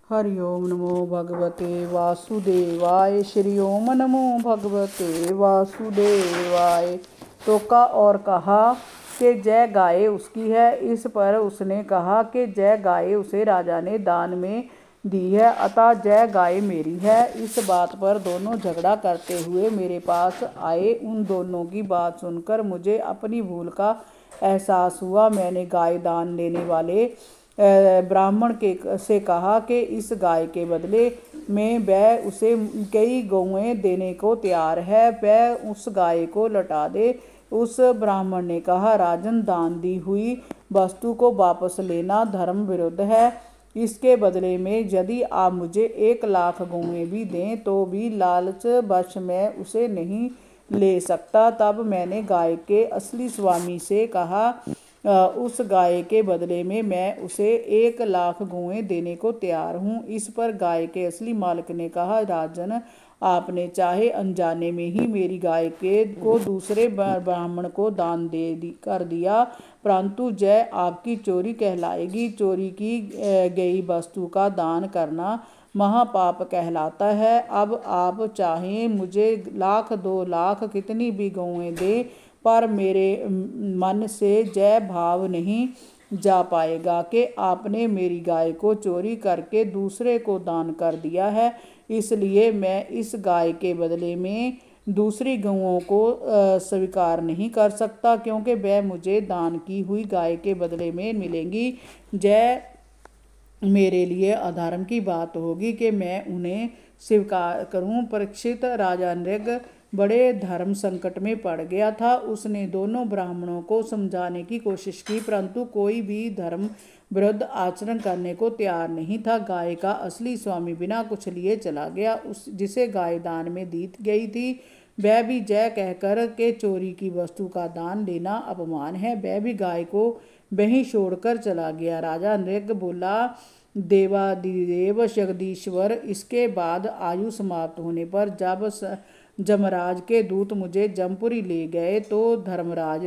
हरि ओम नमो भगवते वासुदेवाय। श्री ओम नमो भगवते वासुदेवाय। टोका और कहा कि जय गाय उसकी है। इस पर उसने कहा कि जय गाय उसे राजा ने दान में दी है, अतः जय गाय मेरी है। इस बात पर दोनों झगड़ा करते हुए मेरे पास आए। उन दोनों की बात सुनकर मुझे अपनी भूल का एहसास हुआ। मैंने गाय दान लेने वाले ब्राह्मण के से कहा कि इस गाय के बदले में वह उसे कई गौएं देने को तैयार है, वह उस गाय को लौटा दे। उस ब्राह्मण ने कहा, राजन, दान दी हुई वस्तु को वापस लेना धर्म विरुद्ध है। इसके बदले में यदि आप मुझे 1,00,000 गौएं भी दें तो भी लालच वश मैं उसे नहीं ले सकता। तब मैंने गाय के असली स्वामी से कहा, उस गाय के बदले में मैं उसे 1,00,000 गौएं देने को तैयार हूँ। इस पर गाय के असली मालिक ने कहा, राजन, आपने चाहे अनजाने में ही मेरी गाय को दूसरे ब्राह्मण को दान कर दिया, परंतु जय आपकी चोरी कहलाएगी। चोरी की गई वस्तु का दान करना महापाप कहलाता है। अब आप चाहें मुझे 1,00,000 2,00,000 कितनी भी गौएं दे, पर मेरे मन से जय भाव नहीं जा पाएगा कि आपने मेरी गाय को चोरी करके दूसरे को दान कर दिया है। इसलिए मैं इस गाय के बदले में दूसरी गौओं को स्वीकार नहीं कर सकता, क्योंकि वह मुझे दान की हुई गाय के बदले में मिलेंगी। जय मेरे लिए अधर्म की बात होगी कि मैं उन्हें स्वीकार करूं। परीक्षित, राजा नृग बड़े धर्म संकट में पड़ गया था। उसने दोनों ब्राह्मणों को समझाने की कोशिश की, परंतु कोई भी धर्म विरुद्ध आचरण करने को तैयार नहीं था। गाय का असली स्वामी बिना कुछ लिए चला गया। जिसे गाय दान में दी गई थी, वह भी जय कहकर के चोरी की वस्तु का दान लेना अपमान है, वह भी गाय को वहीं छोड़कर चला गया। राजा नृग बोला, देवादिदेव जगदीश्वर, इसके बाद आयु समाप्त होने पर जब जमराज के दूत मुझे जमपुरी ले गए तो धर्मराज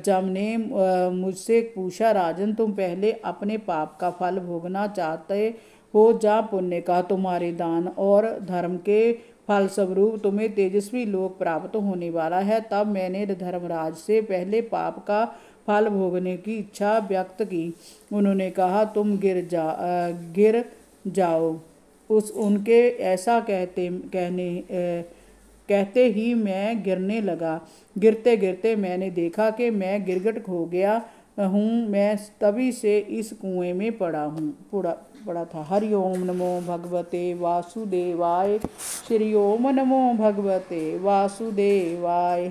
जम ने मुझसे पूछा, राजन, तुम पहले अपने पाप का फल भोगना चाहते हो या पुण्य का? तुम्हारे दान और धर्म के फलस्वरूप तुम्हें तेजस्वी लोक प्राप्त होने वाला है। तब मैंने धर्मराज से पहले पाप का फल भोगने की इच्छा व्यक्त की। उन्होंने कहा, तुम गिर जाओ। उनके ऐसा कहते ही मैं गिरने लगा। गिरते गिरते मैंने देखा कि मैं गिरगिट हो गया हूँ। मैं तभी से इस कुएं में पड़ा था। हरि ओम नमो भगवते वासुदेवाय। श्री ओम नमो भगवते वासुदेवाय।